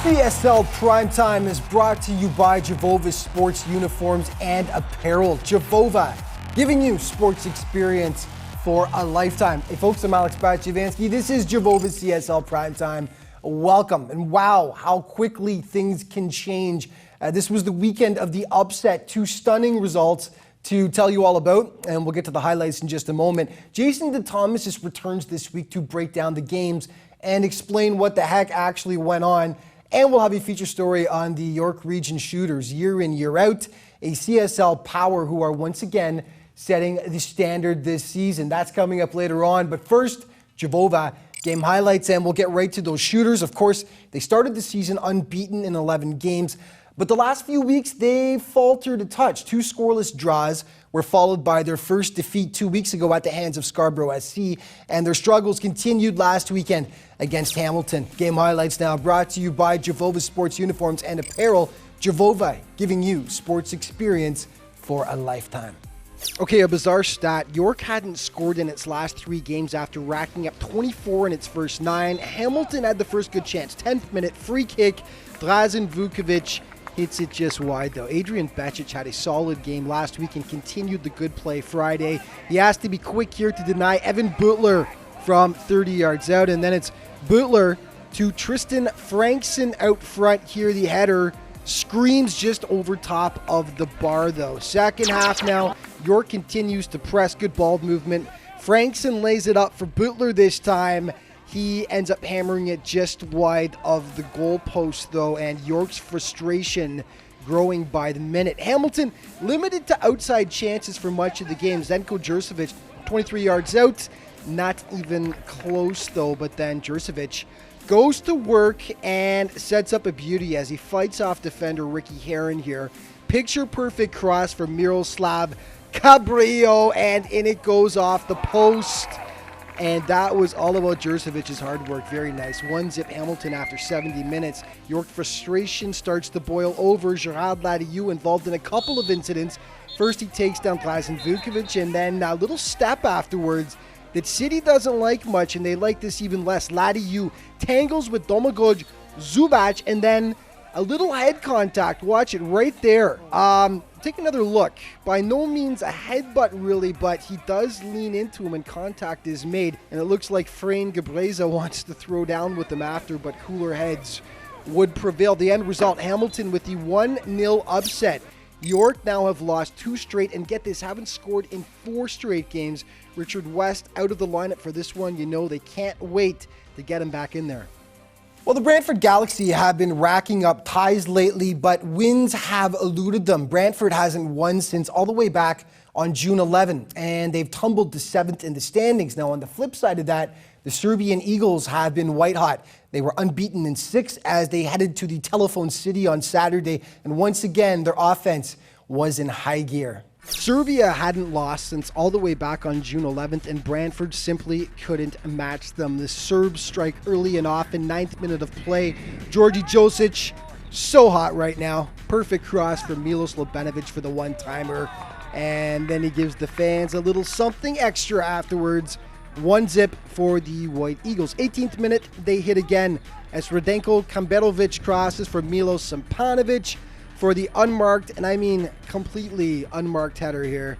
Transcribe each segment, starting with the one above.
CSL Primetime is brought to you by Javova's Sports Uniforms and Apparel. Javova, giving you sports experience for a lifetime. Hey folks, I'm Alex Batchivansky. This is Javova's CSL Primetime. Welcome. And wow, how quickly things can change. This was the weekend of the upset. Two stunning results to tell you all about, and we'll get to the highlights in just a moment. Jason DeThomas just returns this week to break down the games and explain what the heck actually went on. And we'll have a feature story on the York Region shooters, year in, year out, a CSL power who are once again setting the standard this season. That's coming up later on. But first, Javova game highlights, and we'll get right to those shooters. Of course, they started the season unbeaten in 11 games, but the last few weeks, they faltered a touch. Two scoreless draws were followed by their first defeat 2 weeks ago at the hands of Scarborough SC, and their struggles continued last weekend against Hamilton. Game highlights now brought to you by Javova's Sports Uniforms and Apparel. Javova, giving you sports experience for a lifetime. Okay, a bizarre stat. York hadn't scored in its last 3 games after racking up 24 in its first 9. Hamilton had the first good chance. 10th minute free kick. Drazen Vukovic hits it just wide, though. Adrian Becic had a solid game last week and continued the good play Friday. He has to be quick here to deny Evan Butler from 30 yards out. And then it's Butler to Tristan Frankson out front here. The header screams just over top of the bar, though. Second half now, York continues to press. Good ball movement. Frankson lays it up for Butler this time. He ends up hammering it just wide of the goalpost, though, and York's frustration growing by the minute. Hamilton limited to outside chances for much of the game. Zdenko Jurcevic, 23 yards out. Not even close, though, but then Jurcevic goes to work and sets up a beauty as he fights off defender Ricky Heron here. Picture-perfect cross for Miroslav Cabrillo, and in it goes off the post. And that was all about Jurcevic's hard work. Very nice. 1-0 Hamilton after 70 minutes. York frustration starts to boil over. Gerard Ladiou involved in a couple of incidents. First, he takes down Drazen Vukovic, and then a little step afterwards that City doesn't like much, and they like this even less. Ladiou tangles with Domagoj Zubac, and then a little head contact. Watch it right there. Take another look. By no means a headbutt, really, but he does lean into him and contact is made. And it looks like Frane Gabreza wants to throw down with him after, but cooler heads would prevail. The end result, Hamilton with the 1-0 upset. York now have lost 2 straight, and get this, haven't scored in 4 straight games. Richard West out of the lineup for this one. You know they can't wait to get him back in there. Well, the Brantford Galaxy have been racking up ties lately, but wins have eluded them. Brantford hasn't won since all the way back on June 11, and they've tumbled to 7th in the standings. Now, on the flip side of that, the Serbian Eagles have been white hot. They were unbeaten in 6 as they headed to the Telephone City on Saturday, and once again, their offense was in high gear. Serbia hadn't lost since all the way back on June 11th, and Brantford simply couldn't match them. The Serbs strike early and often, 9th minute of play. Georgi Josic, so hot right now. Perfect cross for Milos Lobenovic for the one-timer. And then he gives the fans a little something extra afterwards. 1-0 for the White Eagles. 18th minute, they hit again as Radenko Kamberovic crosses for Milos Sampanovic for the unmarked, and I mean completely unmarked header here.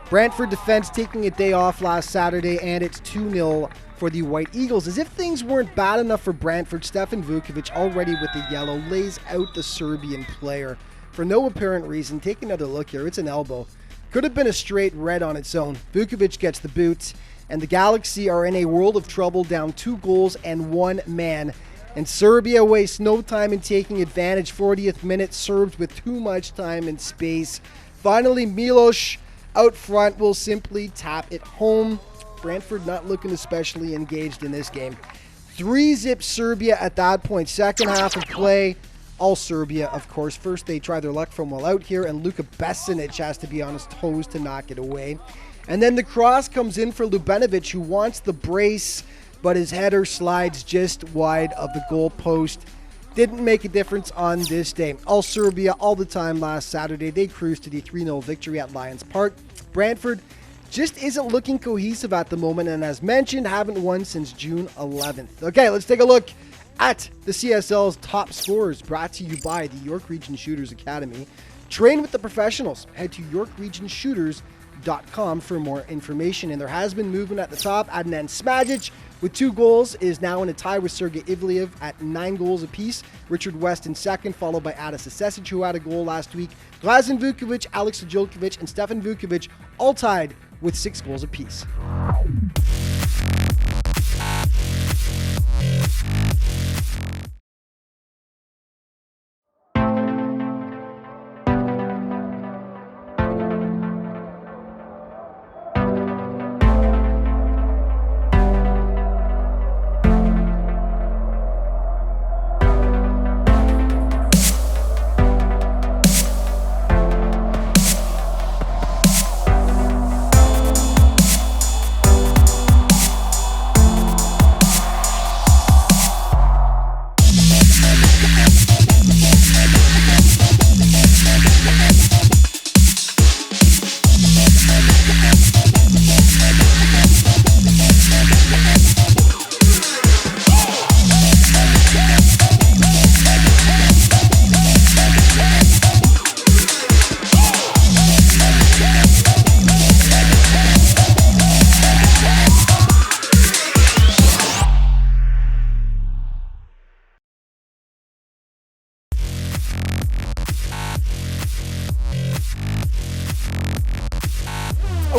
Brantford defense taking a day off last Saturday, and it's 2-0 for the White Eagles. As if things weren't bad enough for Brantford, Stefan Vukovic, already with the yellow, lays out the Serbian player for no apparent reason. Take another look here. It's an elbow. Could have been a straight red on its own. Vukovic gets the boot, and the Galaxy are in a world of trouble, down 2 goals and 1 man. And Serbia wastes no time in taking advantage. 40th minute, Serbs with too much time and space. Finally, Milos out front will simply tap it home. Brantford not looking especially engaged in this game. 3-0 Serbia at that point. Second half of play, all Serbia, of course. First, they try their luck from well out here, and Luka Besinic has to be on his toes to knock it away. And then the cross comes in for Lubenovic, who wants the brace, but his header slides just wide of the goal post. Didn't make a difference on this day. All Serbia all the time last Saturday. They cruised to the 3-0 victory at Lions Park. Brantford just isn't looking cohesive at the moment, and as mentioned, haven't won since June 11th. Okay, let's take a look At the CSL's top scorers, brought to you by the York Region Shooters Academy. Train with the professionals. Head to yorkregionshooters.com for more information. And there has been movement at the top. Adnan Smajic with 2 goals is now in a tie with Sergei Ivliev at 9 goals apiece. Richard West in second, followed by Adis Asesic, who had a goal last week. Glazan Vukovic, Alex Djilkovic, and Stefan Vukovic all tied with 6 goals apiece.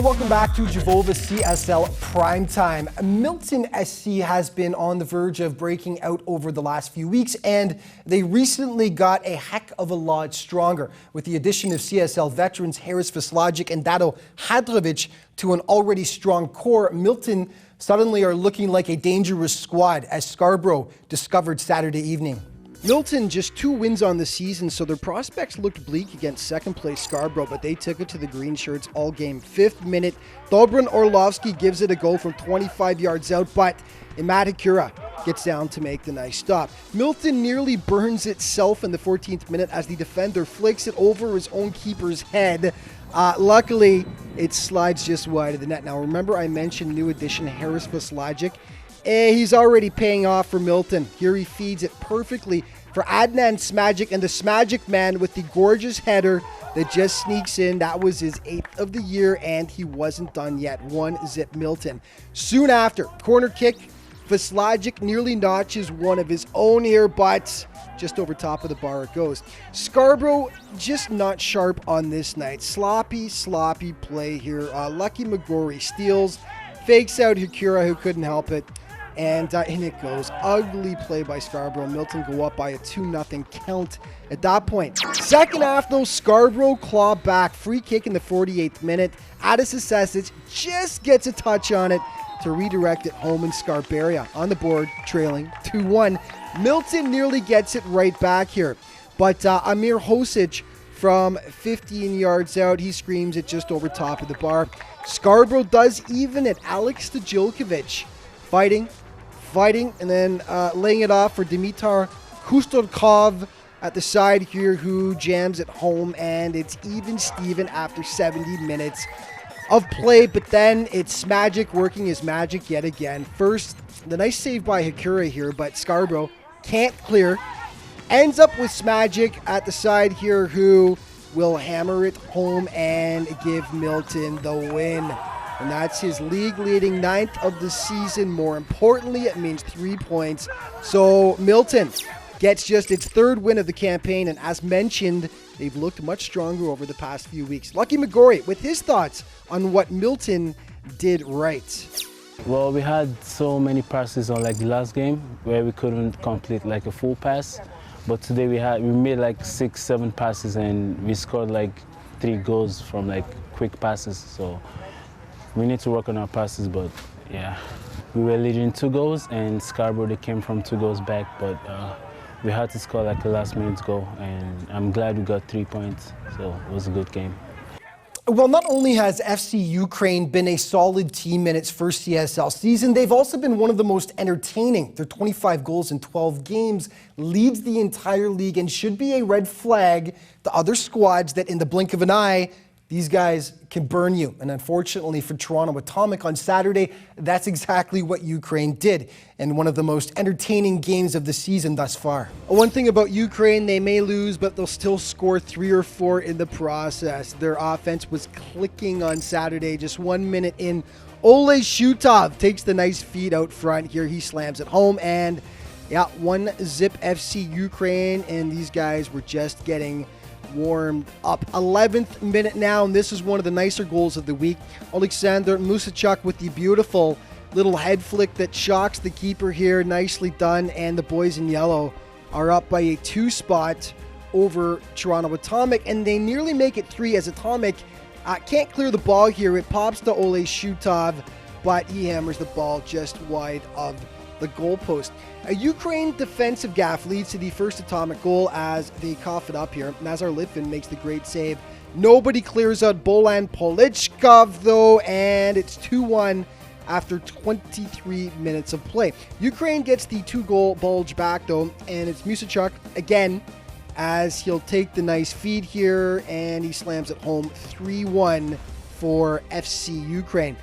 Welcome back to Javova's CSL Primetime. Milton SC has been on the verge of breaking out over the last few weeks, and they recently got a heck of a lot stronger with the addition of CSL veterans Haris Vaslagic and Dado Hadrovic to an already strong core. Milton suddenly are looking like a dangerous squad, as Scarborough discovered Saturday evening. Milton just 2 wins on the season, so their prospects looked bleak against second place Scarborough, but they took it to the green shirts all game. 5th minute, Dobran Orlovsky gives it a go from 25 yards out, but Imad Hakura gets down to make the nice stop. Milton nearly burns itself in the 14th minute as the defender flicks it over his own keeper's head. Luckily, it slides just wide of the net. Now, remember I mentioned new addition Haris Vaslagic? He's already paying off for Milton. Here he feeds it perfectly for Adnan Smajic, and the Smajic man with the gorgeous header that just sneaks in. That was his 8th of the year, and he wasn't done yet. 1-0 Milton. Soon after, corner kick, Vaslagic nearly notches one of his own here, but just over top of the bar it goes. Scarborough just not sharp on this night. Sloppy play here. Lucky Magori steals, fakes out Hakura, who couldn't help it. And in it goes. Ugly play by Scarborough. Milton go up by a 2-0 count at that point. Second half, though, Scarborough claw back. Free kick in the 48th minute. Adis Asesic just gets a touch on it to redirect it home in Scarborough. On the board, trailing 2-1. Milton nearly gets it right back here. But Amir Hosic from 15 yards out, he screams it just over top of the bar. Scarborough does even it. Alex Djilkovic fighting, and then laying it off for Dimitar Kustorkov at the side here, who jams it home, and it's even Steven after 70 minutes of play. But then it's Smajic working his magic yet again. First, the nice save by Hakura here, but Scarborough can't clear. Ends up with Smajic at the side here, who will hammer it home and give Milton the win. And that's his league-leading 9th of the season. More importantly, it means 3 points. So Milton gets just its 3rd win of the campaign. And as mentioned, they've looked much stronger over the past few weeks. Lucky Magori with his thoughts on what Milton did right. Well, we had so many passes on the last game where we couldn't complete a full pass. But today we made 6-7 passes, and we scored 3 goals from quick passes. So we need to work on our passes, but yeah. We were leading 2 goals, and Scarborough, they came from 2 goals back, but we had to score a last-minute goal, and I'm glad we got 3 points, so it was a good game. Well, not only has FC Ukraine been a solid team in its first CSL season, they've also been one of the most entertaining. Their 25 goals in 12 games leads the entire league and should be a red flag to other squads that in the blink of an eye, these guys can burn you. And unfortunately for Toronto Atomic on Saturday, that's exactly what Ukraine did in one of the most entertaining games of the season thus far. One thing about Ukraine, they may lose, but they'll still score 3 or 4 in the process. Their offense was clicking on Saturday, just 1 minute in. Ole Shutov takes the nice feed out front here. He slams it home, and yeah, 1-0 FC Ukraine, and these guys were just getting warmed up. 11th minute now, and this is one of the nicer goals of the week. Alexander Musachuk with the beautiful little head flick that shocks the keeper here. Nicely done, and the boys in yellow are up by a 2 spot over Toronto Atomic, and they nearly make it 3 as Atomic can't clear the ball here. It pops to Ole Shutov, but he hammers the ball just wide of the goalpost. A Ukraine defensive gaff leads to the first Atomic goal as they cough it up here. Nazar Litvin makes the great save. Nobody clears out Bolan Polichkov, though, and it's 2-1 after 23 minutes of play. Ukraine gets the 2-goal bulge back, though, and it's Musachuk again as he'll take the nice feed here, and he slams it home. 3-1 for FC Ukraine.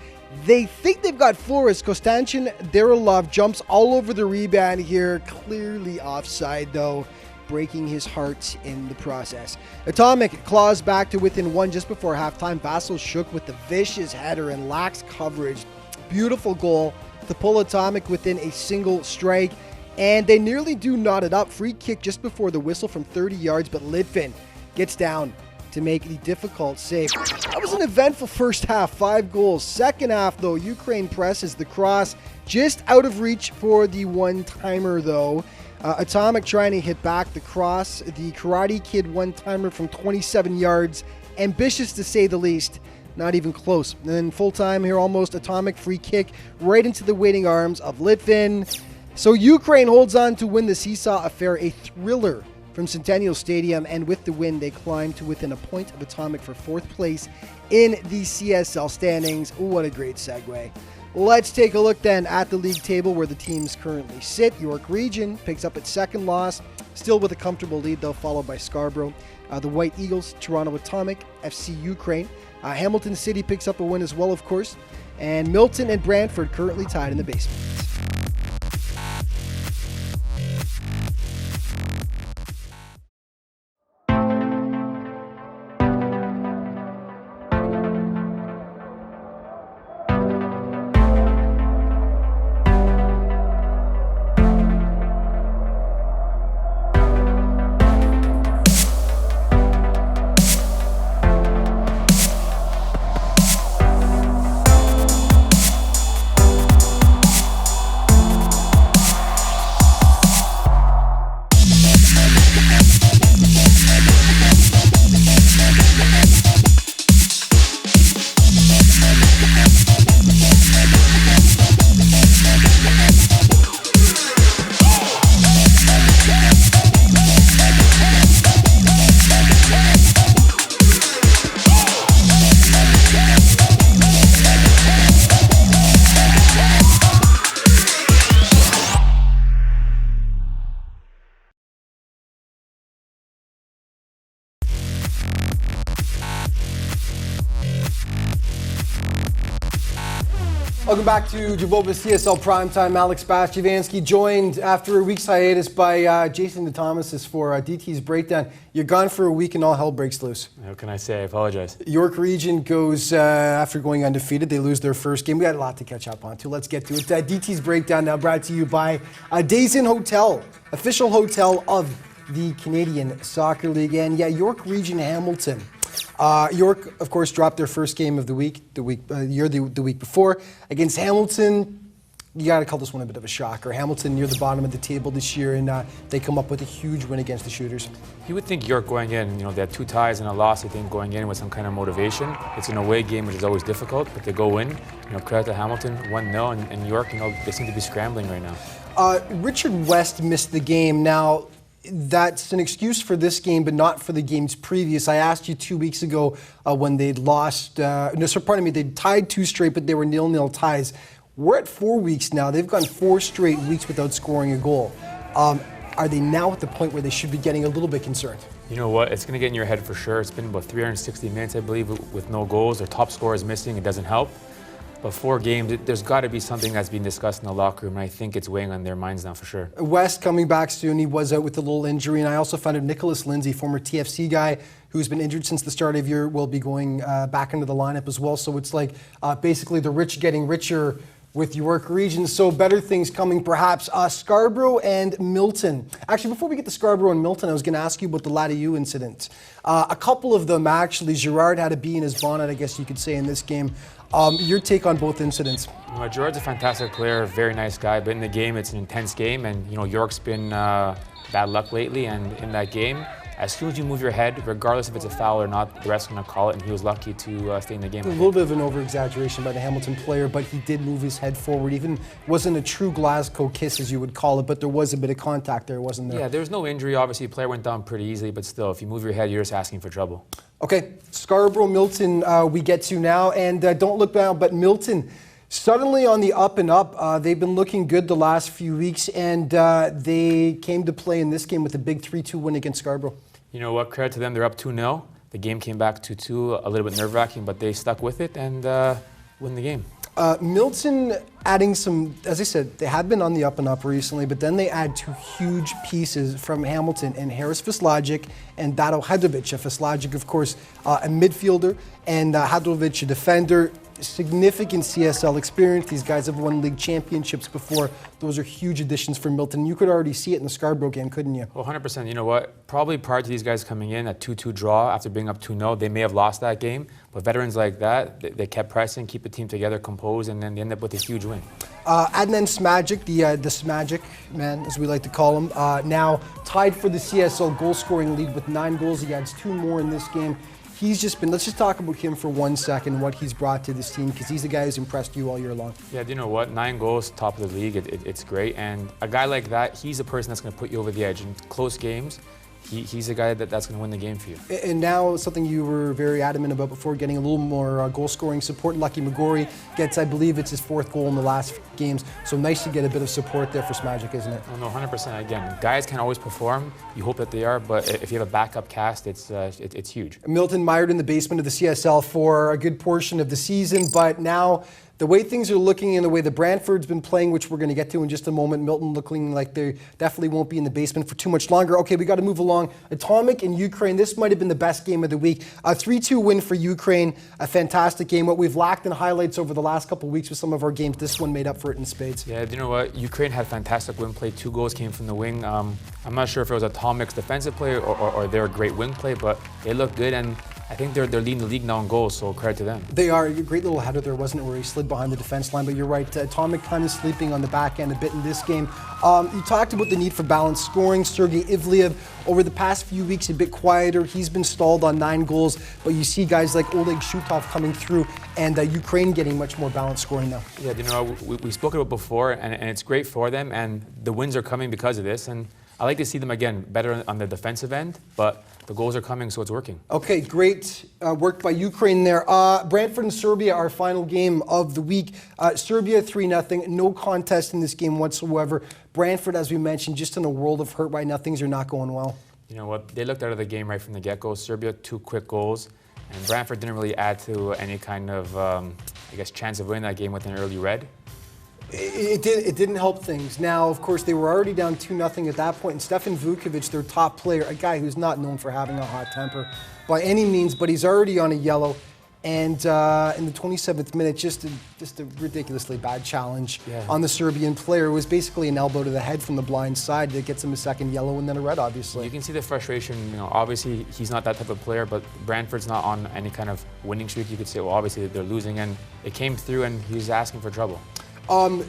They think they've got 4 as Konstantin Darilov jumps all over the rebound here. Clearly offside, though, breaking his heart in the process. Atomic claws back to within 1 just before halftime. Vasil shook with the vicious header and lacks coverage. Beautiful goal to pull Atomic within a single strike. And they nearly do knot it up. Free kick just before the whistle from 30 yards, but Litvin gets down to make the difficult save. That was an eventful first half, 5 goals. Second half, though, Ukraine presses the cross just out of reach for the one-timer, though. Atomic trying to hit back the cross. The Karate Kid one-timer from 27 yards. Ambitious to say the least. Not even close. And then full time here, almost Atomic free kick right into the waiting arms of Litvin. So Ukraine holds on to win the Seesaw Affair, a thriller from Centennial Stadium, and with the win, they climb to within a point of Atomic for 4th place in the CSL standings. Ooh, what a great segue. Let's take a look then at the league table where the teams currently sit. York Region picks up its 2nd loss, still with a comfortable lead, though, followed by Scarborough. The White Eagles, Toronto Atomic, FC Ukraine. Hamilton City picks up a win as well, of course. And Milton and Brantford currently tied in the basement. Welcome back to Javova's CSL Primetime. Alex Bastivansky joined after a week's hiatus by Jason DeThomas for DT's Breakdown. You're gone for a week and all hell breaks loose. What can I say? I apologize. York Region goes, after going undefeated, they lose their first game. We got a lot to catch up on, too. Let's get to it. DT's Breakdown now brought to you by Days Inn Hotel, official hotel of the Canadian Soccer League. And yeah, York Region Hamilton. York, of course, dropped their first game of the week, the week before against Hamilton. You got to call this one a bit of a shocker. Hamilton near the bottom of the table this year, and they come up with a huge win against the Shooters. You would think York going in, they had 2 ties and a loss. I think going in with some kind of motivation. It's an away game, which is always difficult, but they go in. Credit to Hamilton, 1-0, and York, they seem to be scrambling right now. Richard West missed the game. Now, that's an excuse for this game, but not for the games previous. I asked you 2 weeks ago when they'd lost, they'd tied 2 straight, but they were 0-0 ties. We're at 4 weeks now. They've gone 4 straight weeks without scoring a goal. are they now at the point where they should be getting a little bit concerned? You know what? It's going to get in your head for sure. It's been about 360 minutes, I believe, with no goals. Their top scorer is missing. It doesn't help. But 4 games, there's got to be something that's being discussed in the locker room, and I think it's weighing on their minds now for sure. West coming back soon. He was out with a little injury, and I also found out Nicholas Lindsay, former TFC guy, who's been injured since the start of the year, will be going back into the lineup as well. So it's like basically the rich getting richer with York Region. So better things coming perhaps. Scarborough and Milton. Actually, before we get to Scarborough and Milton, I was going to ask you about the Ladiu incident. A couple of them actually. Girard had a bee in his bonnet, I guess you could say, in this game. Your take on both incidents? Gerard's a fantastic player, very nice guy, but in the game, it's an intense game, and York's been bad luck lately, and in that game, as soon as you move your head, regardless if it's a foul or not, the ref's going to call it, and he was lucky to stay in the game. A little bit of an over-exaggeration by the Hamilton player, but he did move his head forward. Even wasn't a true Glasgow kiss, as you would call it, but there was a bit of contact there, wasn't there? Yeah, there was no injury. Obviously, the player went down pretty easily, but still, if you move your head, you're just asking for trouble. Okay, Scarborough, Milton, we get to now, and don't look down, but Milton, suddenly on the up and up. They've been looking good the last few weeks, and they came to play in this game with a big 3-2 win against Scarborough. You know what, credit to them, they're up 2-0. The game came back 2-2, a little bit nerve-wracking, but they stuck with it and win the game. Milton adding some, as I said, they had been on the up and up recently, but then they add 2 huge pieces from Hamilton, and Haris Vaslajic and Dado Hadovic. Vaslajic, of course, a midfielder, and Hadovic, a defender. Significant CSL experience. These guys have won league championships before. Those are huge additions for Milton. You could already see it in the Scarborough game, couldn't you? Well, 100%. You know what? Probably prior to these guys coming in, a 2-2 draw after being up 2-0, they may have lost that game. But veterans like that, they kept pressing, keep the team together, composed, and then they end up with a huge win. Adnan Smajic, the Smajic man, as we like to call him, now tied for the CSL goal-scoring lead with 9 goals. He adds 2 more in this game. He's just been, let's just talk about him for 1 second, what he's brought to this team, because he's the guy who's impressed you all year long. Yeah, you know what? 9 goals, top of the league, it's great. And a guy like that, he's the person that's going to put you over the edge. In close games, he's the guy that's going to win the game for you. And now something you were very adamant about before, getting a little more goal-scoring support. Lucky Magori gets, I believe it's his 4th goal in the last games. So nice to get a bit of support there for Smajic, isn't it? Oh, no, 100%. Again, guys can't always perform. You hope that they are, but if you have a backup cast, it's huge. Milton mired in the basement of the CSL for a good portion of the season, but now the way things are looking and the way the Brantford's been playing, which we're going to get to in just a moment, Milton looking like they definitely won't be in the basement for too much longer. Okay, we got to move along. Atomic in Ukraine, this might have been the best game of the week. A 3-2 win for Ukraine, a fantastic game. What we've lacked in highlights over the last couple of weeks with some of our games, this one made up for it in spades. Yeah, you know what? Ukraine had fantastic wing play. 2 goals came from the wing. I'm not sure if it was Atomic's defensive play or their great wing play, but they looked good, and I think they're leading the league now in goals, so credit to them. They are. A great little header there, wasn't it, where he slid behind the defense line, but you're right. Atomic kind of sleeping on the back end a bit in this game. You talked about the need for balanced scoring. Sergei Ivliev, over the past few weeks, a bit quieter. He's been stalled on 9 goals, but you see guys like Oleg Shutov coming through, and Ukraine getting much more balanced scoring now. Yeah, you know, we spoke about it before, and it's great for them, and the wins are coming because of this, and I like to see them, again, better on the defensive end, but the goals are coming, so it's working. Okay, great work by Ukraine there. Brantford and Serbia, our final game of the week. Serbia 3-0, no contest in this game whatsoever. Brantford, as we mentioned, just in a world of hurt right now. Things are not going well. You know what? They looked out of the game right from the get-go. Serbia, 2 quick goals, and Brantford didn't really add to any kind of, I guess, chance of winning that game with an early red. It didn't help things. Now, of course, they were already down 2-0 at that point, and Stefan Vukovic, their top player, a guy who's not known for having a hot temper by any means, but he's already on a yellow. And in the 27th minute, just a ridiculously bad challenge on the Serbian player. It was basically an elbow to the head from the blind side that gets him a 2nd yellow and then a red, obviously. You can see the frustration. You know, obviously, he's not that type of player, but Brantford's not on any kind of winning streak. You could say, well, obviously, they're losing, and it came through, and he was asking for trouble.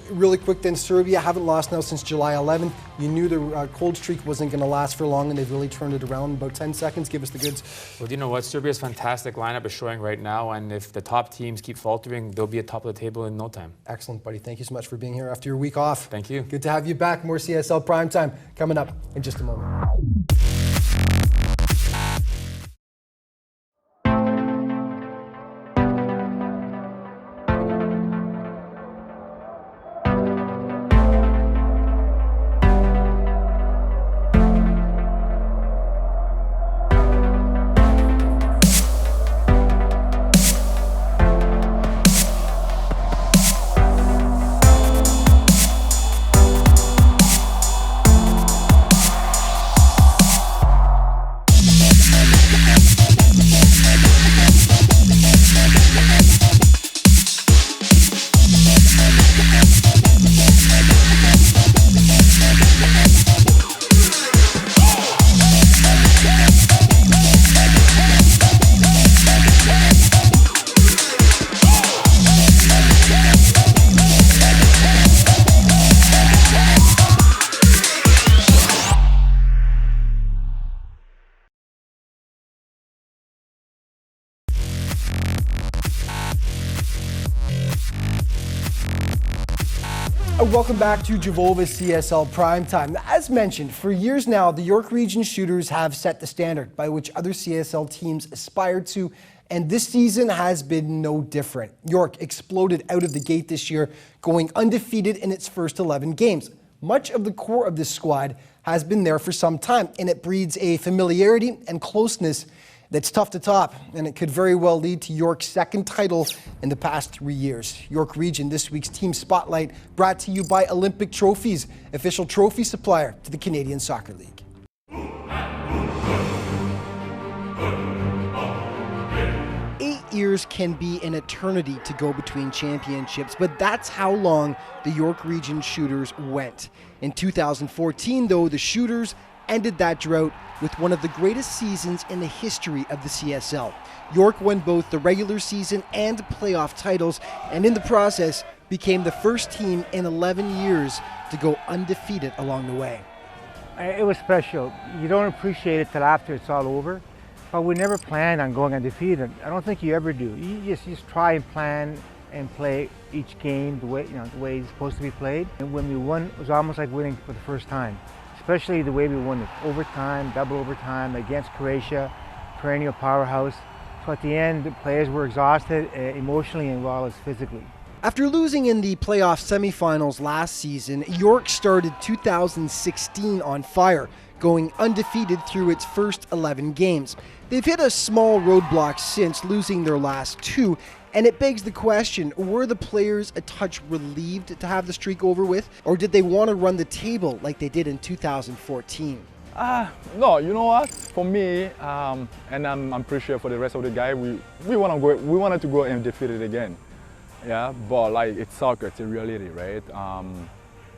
Really quick then, Serbia haven't lost now since July 11th. You knew the cold streak wasn't going to last for long, and they've really turned it around in about 10 seconds. Give us the goods. Well, you know what? Serbia's fantastic lineup is showing right now, and if the top teams keep faltering, they'll be at top of the table in no time. Excellent, buddy. Thank you so much for being here after your week off. Thank you. Good to have you back. More CSL Primetime coming up in just a moment. welcome back to Javova's CSL Primetime. As mentioned, for years now, the York Region Shooters have set the standard by which other CSL teams aspire to, and this season has been no different. York exploded out of the gate this year, going undefeated in its first 11 games. Much of the core of this squad has been there for some time, and it breeds a familiarity and closeness that's tough to top, and it could very well lead to York's second title in the past 3 years. York Region, this week's Team Spotlight, brought to you by Olympic Trophies, official trophy supplier to the Canadian Soccer League. 8 years can be an eternity to go between championships, but that's how long the York Region Shooters went. In 2014, though, the Shooters ended that drought with one of the greatest seasons in the history of the CSL. York won both the regular season and playoff titles, and in the process became the first team in 11 years to go undefeated along the way. It was special. You don't appreciate it till after it's all over, but we never planned on going undefeated. I don't think you ever do. You just try and plan and play each game the way it's supposed to be played. And when we won, it was almost like winning for the first time. Especially the way we won it, overtime, double overtime against Croatia, perennial powerhouse. So at the end, the players were exhausted emotionally as well as physically. After losing in the playoff semifinals last season, York started 2016 on fire, going undefeated through its first 11 games. They've hit a small roadblock since, losing their last 2, and it begs the question, were the players a touch relieved to have the streak over with, or did they want to run the table like they did in 2014? No, you know what? For me, and I'm pretty sure for the rest of the guys, we wanted to go undefeated again. Yeah, but like it's soccer, it's a reality, right?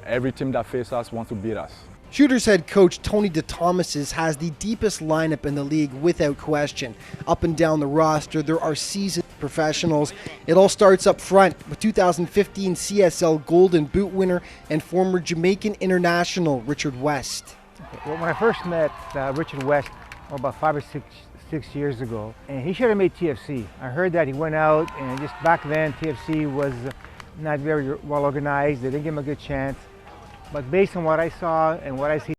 Every team that faces us wants to beat us. Shooters head coach Tony DeThomas has the deepest lineup in the league without question. Up and down the roster, there are seasoned professionals. It all starts up front with 2015 CSL Golden Boot winner and former Jamaican international Richard West. Well, when I first met Richard West about 5 or 6 years ago, and he should have made TFC. I heard that he went out, and just back then TFC was not very well organized. They didn't give him a good chance. But based on what I saw and what I see